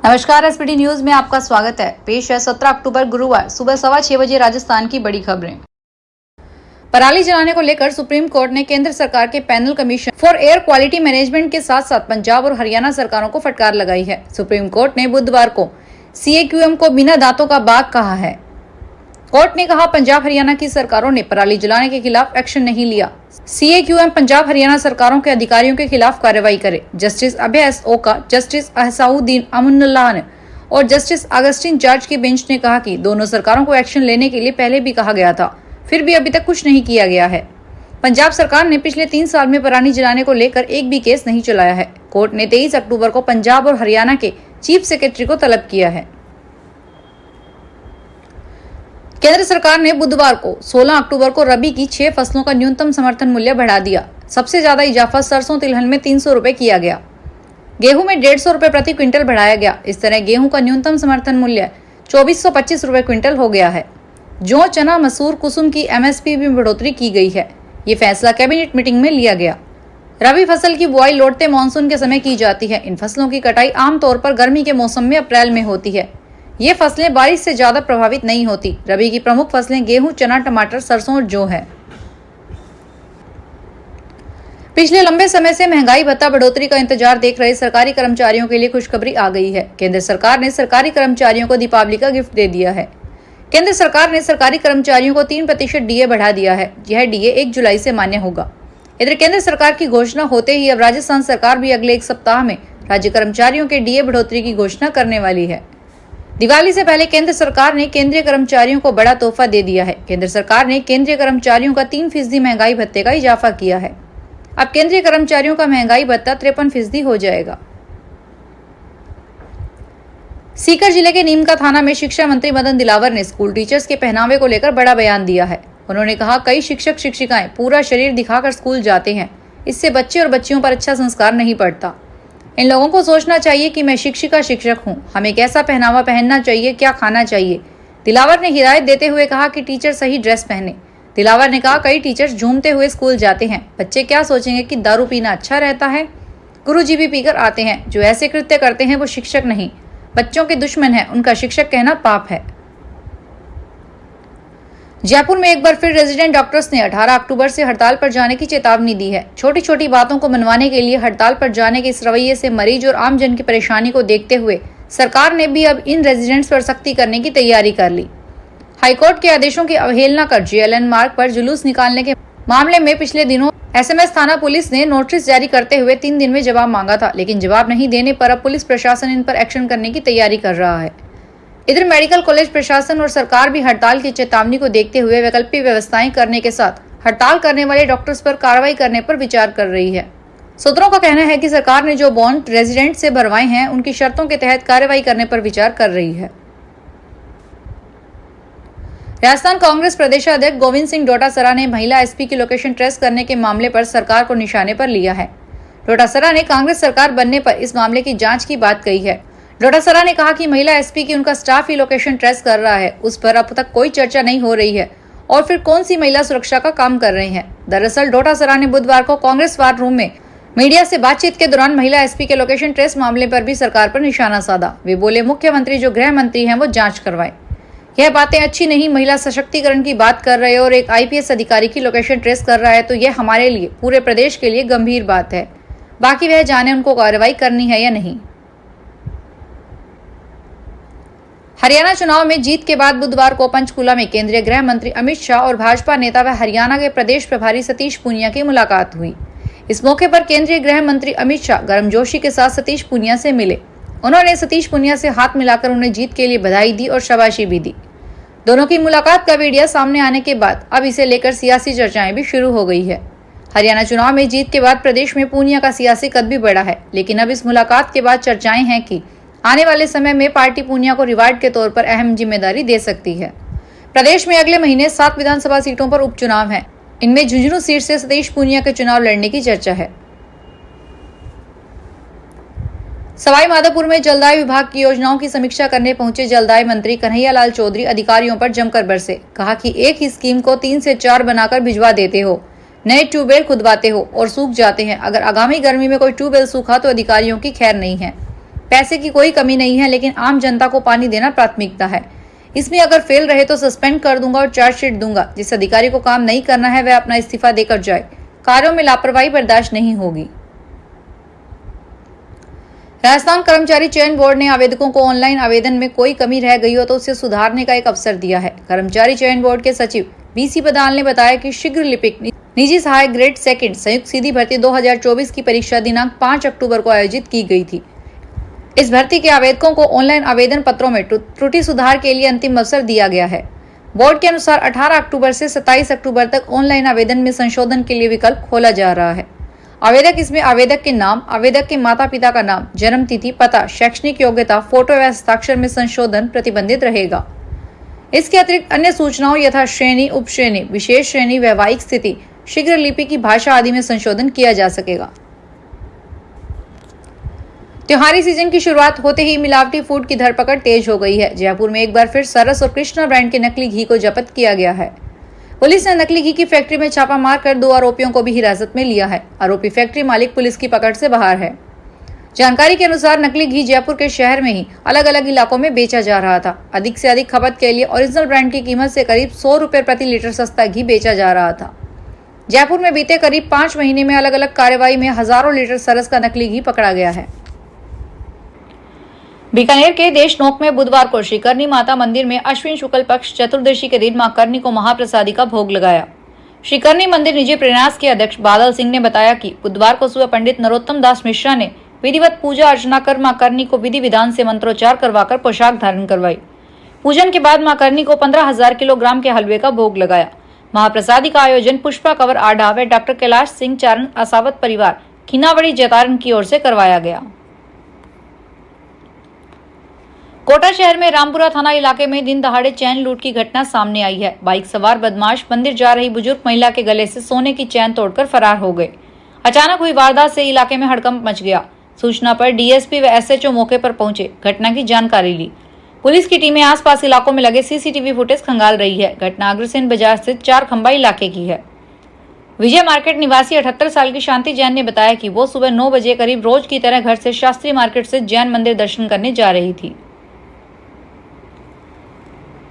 नमस्कार, SPD news में आपका स्वागत है। पेश है 17 अक्टूबर गुरुवार सुबह 6:15 बजे राजस्थान की बड़ी खबरें। पराली जलाने को लेकर सुप्रीम कोर्ट ने केंद्र सरकार के panel commission for air quality management के साथ साथ पंजाब और हरियाणा सरकारों को फटकार लगाई है। सुप्रीम कोर्ट ने बुधवार को CAQM को बिना दांतों का बाघ कहा है। कोर्ट ने कहा, पंजाब हरियाणा की सरकारों ने पराली जलाने के खिलाफ एक्शन नहीं लिया। CAQM पंजाब हरियाणा सरकारों के अधिकारियों के खिलाफ कार्रवाई करे। जस्टिस अभय एस ओका, जस्टिस अहसाउद्दीन अमुनुल्लाह और जस्टिस अगस्टिन जॉर्ज की बेंच ने कहा कि दोनों सरकारों को एक्शन लेने के लिए पहले भी कहा गया था, फिर भी अभी तक कुछ नहीं किया गया है। पंजाब सरकार ने पिछले 3 साल में पराली जलाने को लेकर एक भी केस नहीं चलाया है। कोर्ट ने 23 अक्टूबर को पंजाब और हरियाणा के चीफ सेक्रेटरी को तलब किया है। केंद्र सरकार ने बुधवार को 16 अक्टूबर को रबी की 6 फसलों का न्यूनतम समर्थन मूल्य बढ़ा दिया। सबसे ज्यादा इजाफा सरसों तिलहन में 300 रुपए किया गया। गेहूं में 150 रुपए प्रति क्विंटल बढ़ाया गया। इस तरह गेहूं का न्यूनतम समर्थन मूल्य 2425 रुपए क्विंटल हो गया है। जौ, चना, मसूर, कुसुम की MSP में बढ़ोतरी की गई है। ये फैसला कैबिनेट मीटिंग में लिया गया। रबी फसल की बुआई लौटते मानसून के समय की जाती है। इन फसलों की कटाई आमतौर पर गर्मी के मौसम में अप्रैल में होती है। ये फसलें बारिश से ज्यादा प्रभावित नहीं होती। रबी की प्रमुख फसलें गेहूं, चना, टमाटर, सरसों और जौ है। पिछले लंबे समय से महंगाई भत्ता बढ़ोतरी का इंतजार देख रहे सरकारी कर्मचारियों के लिए खुशखबरी आ गई है। केंद्र सरकार ने सरकारी कर्मचारियों को दीपावली का गिफ्ट दे दिया है। केंद्र सरकार ने सरकारी कर्मचारियों को 3% DA बढ़ा दिया है। यह DA 1 जुलाई से मान्य होगा। इधर केंद्र सरकार की घोषणा होते ही अब राजस्थान सरकार भी अगले एक सप्ताह में राज्य कर्मचारियों के DA बढ़ोतरी की घोषणा करने वाली है। दिवाली से पहले केंद्र सरकार ने केंद्रीय कर्मचारियों को बड़ा तोहफा दे दिया है। केंद्र सरकार ने केंद्रीय कर्मचारियों का 3% महंगाई भत्ते का इजाफा किया है। अब केंद्रीय कर्मचारियों का महंगाई भत्ता 53% हो जाएगा। सीकर जिले के नीमका थाना में शिक्षा मंत्री मदन दिलावर ने स्कूल टीचर्स के पहनावे को लेकर बड़ा बयान दिया है। उन्होंने कहा, कई शिक्षक शिक्षिकाएं पूरा शरीर दिखाकर स्कूल जाते हैं। इससे बच्चे और बच्चियों पर अच्छा संस्कार नहीं पड़ता। इन लोगों को सोचना चाहिए कि मैं शिक्षिका शिक्षक हूँ, हमें कैसा पहनावा पहनना चाहिए, क्या खाना चाहिए। दिलावर ने हिदायत देते हुए कहा कि टीचर सही ड्रेस पहने। दिलावर ने कहा, कई टीचर्स झूमते हुए स्कूल जाते हैं। बच्चे क्या सोचेंगे कि दारू पीना अच्छा रहता है। गुरुजी भी पीकर आते हैं। जो ऐसे कृत्य करते हैं वो शिक्षक नहीं, बच्चों के दुश्मन है। उनका शिक्षक कहना पाप है। जयपुर में एक बार फिर रेजिडेंट डॉक्टर्स ने 18 अक्टूबर से हड़ताल पर जाने की चेतावनी दी है। छोटी छोटी बातों को मनवाने के लिए हड़ताल पर जाने के इस रवैये से मरीज और आम जन की परेशानी को देखते हुए सरकार ने भी अब इन रेजिडेंट्स पर सख्ती करने की तैयारी कर ली। हाईकोर्ट के आदेशों की अवहेलना कर JLN मार्ग पर जुलूस निकालने के मामले में पिछले दिनों SMS थाना पुलिस ने नोटिस जारी करते हुए 3 दिन में जवाब मांगा था, लेकिन जवाब नहीं देने पर अब पुलिस प्रशासन इन पर एक्शन करने की तैयारी कर रहा है। इधर मेडिकल कॉलेज प्रशासन और सरकार भी हड़ताल की चेतावनी को देखते हुए वैकल्पिक व्यवस्थाएं करने के साथ हड़ताल करने वाले डॉक्टर्स पर कार्रवाई करने पर विचार कर रही है। सूत्रों का कहना है कि सरकार ने जो बॉन्ड रेजिडेंट से भरवाए हैं, उनकी शर्तों के तहत कार्रवाई करने पर विचार कर रही है। राजस्थान कांग्रेस प्रदेशाध्यक्ष गोविंद सिंह डोटासरा ने महिला SP की लोकेशन ट्रेस करने के मामले पर सरकार को निशाने पर लिया है। डोटासरा ने कांग्रेस सरकार बनने पर इस मामले की जांच की बात कही है। डोटासरा ने कहा कि महिला SP की उनका स्टाफ ही लोकेशन ट्रेस कर रहा है, उस पर अब तक कोई चर्चा नहीं हो रही है और फिर कौन सी महिला सुरक्षा का काम कर रहे हैं। दरअसल डोटासरा ने बुधवार को कांग्रेस वार रूम में मीडिया से बातचीत के दौरान महिला SP के लोकेशन ट्रेस मामले पर भी सरकार पर निशाना साधा। वे बोले, मुख्यमंत्री जो गृह मंत्री हैं वो जांच करवाएं। यह बातें अच्छी नहीं। महिला सशक्तिकरण की बात कर रहे और एक IPS अधिकारी की लोकेशन ट्रेस कर रहा है तो यह हमारे लिए, पूरे प्रदेश के लिए गंभीर बात है। बाकी वह जाने उनको कार्रवाई करनी है या नहीं। हरियाणा चुनाव में जीत के बाद बुधवार को पंचकूला में केंद्रीय गृह मंत्री अमित शाह और भाजपा नेता व हरियाणा के प्रदेश प्रभारी सतीश पूनिया की मुलाकात हुई। इस मौके पर केंद्रीय गृह मंत्री अमित शाह गर्मजोशी के साथ सतीश पूनिया से मिले। उन्होंने सतीश पूनिया से हाथ मिलाकर उन्हें जीत के लिए बधाई दी और शाबाशी भी दी। दोनों की मुलाकात का वीडियो सामने आने के बाद अब इसे लेकर सियासी चर्चाएं भी शुरू हो गई है। हरियाणा चुनाव में जीत के बाद प्रदेश में पूनिया का सियासी कद भी बढ़ा है, लेकिन अब इस मुलाकात के बाद चर्चाएं हैं कि आने वाले समय में पार्टी पूनिया को रिवार्ड के तौर पर अहम जिम्मेदारी दे सकती है। प्रदेश में अगले महीने 7 विधानसभा सीटों पर उपचुनाव है। इनमें झुंझुनू सीट से सतीश पूनिया के चुनाव लड़ने की चर्चा है। सवाई माधोपुर में जलदाय विभाग की योजनाओं की समीक्षा करने पहुंचे जलदाय मंत्री कन्हैया लाल चौधरी अधिकारियों पर जमकर बरसे। कहा कि एक ही स्कीम को 3 से 4 बनाकर भिजवा देते हो, नए ट्यूबवेल खुदवाते हो और सूख जाते हैं। अगर आगामी गर्मी में कोई ट्यूबवेल सूखा तो अधिकारियों की खैर नहीं है। पैसे की कोई कमी नहीं है, लेकिन आम जनता को पानी देना प्राथमिकता है। इसमें अगर फेल रहे तो सस्पेंड कर दूंगा और चार्जशीट दूंगा। जिस अधिकारी को काम नहीं करना है वह अपना इस्तीफा देकर जाए। कार्यों में लापरवाही बर्दाश्त नहीं होगी। राजस्थान कर्मचारी चयन बोर्ड ने आवेदकों को ऑनलाइन आवेदन में कोई कमी रह गई हो तो उसे सुधारने का एक अवसर दिया है। कर्मचारी चयन बोर्ड के सचिव बीसी बदाल ने बताया कि शीघ्र लिपिक निजी सहायक ग्रेड सेकंड संयुक्त सीधी भर्ती 2024 की परीक्षा दिनांक 5 अक्टूबर को आयोजित की गई थी। इस भर्ती के आवेदकों को ऑनलाइन आवेदन पत्रों में त्रुटि सुधार के लिए अंतिम अवसर दिया गया है। बोर्ड के अनुसार 18 अक्टूबर से 27 अक्टूबर तक ऑनलाइन आवेदन में संशोधन के लिए विकल्प खोला जा रहा है। आवेदक इसमें आवेदक के नाम, आवेदक के माता पिता का नाम, जन्म तिथि, पता, शैक्षणिक योग्यता, फोटो व हस्ताक्षर में संशोधन प्रतिबंधित रहेगा। इसके अतिरिक्त अन्य सूचनाओं यथा श्रेणी, उप श्रेणी, विशेष श्रेणी, वैवाहिक स्थिति, शीघ्र लिपि की भाषा आदि में संशोधन किया जा सकेगा। त्योहारी सीजन की शुरुआत होते ही मिलावटी फूड की धरपकड़ तेज हो गई है। जयपुर में एक बार फिर सरस और कृष्णा ब्रांड के नकली घी को जब्त किया गया है। पुलिस ने नकली घी की फैक्ट्री में छापा मारकर 2 आरोपियों को भी हिरासत में लिया है। आरोपी फैक्ट्री मालिक पुलिस की पकड़ से बाहर है। जानकारी के अनुसार नकली घी जयपुर के शहर में ही अलग अलग इलाकों में बेचा जा रहा था। अधिक से अधिक खपत के लिए ओरिजिनल ब्रांड की कीमत से करीब 100 रुपए प्रति लीटर सस्ता घी बेचा जा रहा था। जयपुर में बीते करीब 5 महीने में अलग अलग कार्रवाई में हजारों लीटर सरस का नकली घी पकड़ा गया है। बीकानेर के देशनोक में बुधवार को श्री करनी माता मंदिर में अश्विन शुक्ल पक्ष चतुर्दशी के दिन मां करनी को महाप्रसादी का भोग लगाया। श्री करनी मंदिर निजी प्रन्यास के अध्यक्ष बादल सिंह ने बताया कि बुधवार को सुबह पंडित नरोत्तम दास मिश्रा ने विधिवत पूजा अर्चना कर मां करनी को विधि विधान से मंत्रोच्चार करवाकर पोशाक धारण करवाई। पूजन के बाद मां करनी को 15,000 किलोग्राम के हलवे का भोग लगाया। महाप्रसादी का आयोजन पुष्पा कंवर आढ़ा व डॉक्टर कैलाश सिंह चारण असावत परिवार खीनावड़ी जतारण की ओर से करवाया गया। कोटा शहर में रामपुरा थाना इलाके में दिन दहाड़े चैन लूट की घटना सामने आई है। बाइक सवार बदमाश मंदिर जा रही बुजुर्ग महिला के गले से सोने की चैन तोड़कर फरार हो गए। अचानक हुई वारदात से इलाके में हड़कंप मच गया। सूचना पर डीएसपी व एसएचओ मौके पर पहुंचे, घटना की जानकारी ली। पुलिस की टीमें आसपास इलाकों में लगे सीसीटीवी फुटेज खंगाल रही है। घटना अग्रसेन बाजार स्थित 4 खंबा इलाके की है। विजय मार्केट निवासी 78 साल की शांति जैन ने बताया कि वो सुबह 9 बजे करीब रोज की तरह घर से शास्त्री मार्केट से जैन मंदिर दर्शन करने जा रही थी।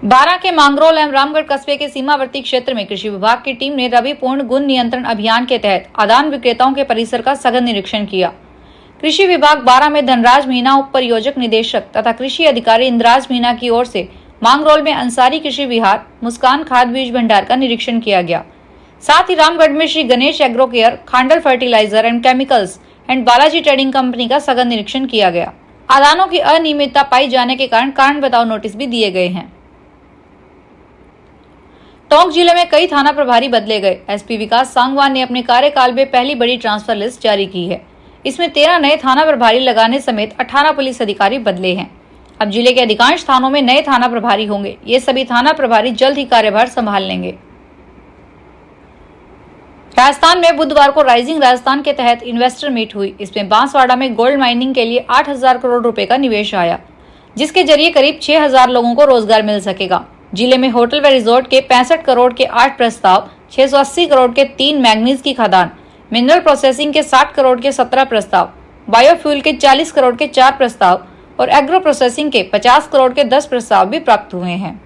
बारां के मांगरोल एवं रामगढ़ कस्बे के सीमावर्ती क्षेत्र में कृषि विभाग की टीम ने रबी पूर्ण गुण नियंत्रण अभियान के तहत आदान विक्रेताओं के परिसर का सघन निरीक्षण किया। कृषि विभाग बारां में धनराज मीणा उप परियोजक निदेशक तथा कृषि अधिकारी इंद्राज मीणा की ओर से मांगरोल में अंसारी कृषि विहार, मुस्कान खाद बीज भंडार का निरीक्षण किया गया। साथ ही रामगढ़ में Shri Ganesh agro care, Khandal fertiliser and chemicals and Balaji trading company का सघन निरीक्षण किया गया। आदानों की अनियमितता पाई जाने के कारण बताओ नोटिस भी दिए गए हैं। टोंक जिले में कई थाना प्रभारी बदले गए। एसपी विकास सांगवान ने अपने कार्यकाल में पहली बड़ी ट्रांसफर लिस्ट जारी की है। इसमें 13 नए थाना प्रभारी लगाने समेत 18 पुलिस अधिकारी बदले हैं। अब जिले के अधिकांश थानों में नए थाना प्रभारी होंगे। ये सभी थाना प्रभारी जल्द ही कार्यभार संभाल लेंगे। राजस्थान में बुधवार को राइजिंग राजस्थान के तहत इन्वेस्टर मीट हुई। इसमें बांसवाड़ा में गोल्ड माइनिंग के लिए 8,000 करोड़ रुपए का निवेश आया, जिसके जरिए करीब 6,000 लोगों को रोजगार मिल सकेगा। जिले में होटल व रिजॉर्ट के 65 करोड़ के 8 प्रस्ताव, 680 करोड़ के 3 मैग्नीज की खदान, मिनरल प्रोसेसिंग के 60 करोड़ के 17 प्रस्ताव, बायोफ्यूल के 40 करोड़ के 4 प्रस्ताव और एग्रो प्रोसेसिंग के 50 करोड़ के 10 प्रस्ताव भी प्राप्त हुए हैं।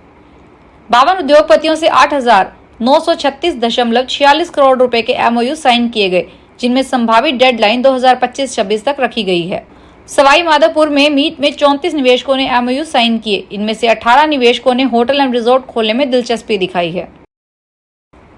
52 उद्योगपतियों से 8,936.46 करोड़ रुपए के एमओयू साइन किए गए, जिनमें संभावित डेडलाइन 2025-26 तक रखी गई है। सवाई माधोपुर में मीट में 34 निवेशकों ने एमओयू साइन किए। इनमें से 18 निवेशकों ने होटल एंड रिजॉर्ट खोलने में दिलचस्पी दिखाई है।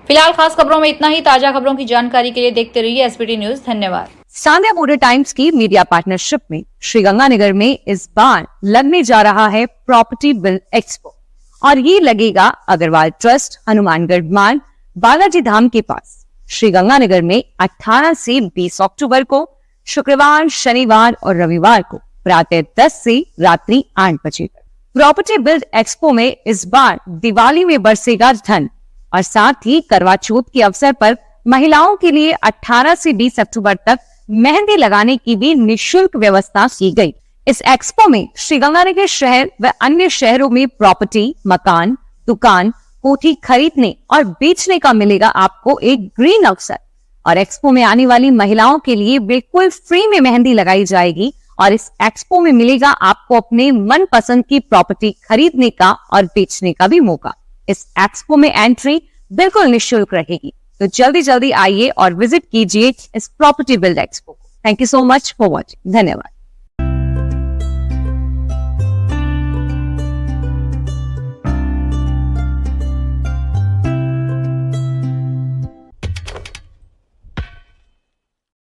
फिलहाल खास खबरों में इतना ही। ताजा खबरों की जानकारी के लिए देखते रहिए एसबीटी न्यूज। धन्यवाद। सांध्या बॉर्डर टाइम्स की मीडिया पार्टनरशिप में श्रीगंगानगर में इस बार लगने जा रहा है प्रॉपर्टी बिल एक्सपो, और ये लगेगा अग्रवाल ट्रस्ट, हनुमानगढ़ मार्ग, बालाजी धाम के पास। श्रीगंगानगर में 18 से 20 अक्टूबर को शुक्रवार, शनिवार और रविवार को प्रातः 10 से रात्रि 8 बजे तक। प्रॉपर्टी बिल्ड एक्सपो में इस बार दिवाली में बरसेगा धन, और साथ ही करवा चौथ के अवसर पर महिलाओं के लिए 18 से 20 अक्टूबर तक मेहंदी लगाने की भी निःशुल्क व्यवस्था की गई। इस एक्सपो में श्रीगंगानगर शहर व अन्य शहरों में प्रॉपर्टी, मकान, दुकान, कोठी खरीदने और बेचने का मिलेगा आपको एक ग्रीन अवसर। और एक्सपो में आने वाली महिलाओं के लिए बिल्कुल फ्री में मेहंदी लगाई जाएगी और इस एक्सपो में मिलेगा आपको अपने मनपसंद की प्रॉपर्टी खरीदने का और बेचने का भी मौका। इस एक्सपो में एंट्री बिल्कुल निःशुल्क रहेगी, तो जल्दी जल्दी आइए और विजिट कीजिए इस प्रॉपर्टी बिल्ड एक्सपो को। Thank you so much for watching. धन्यवाद।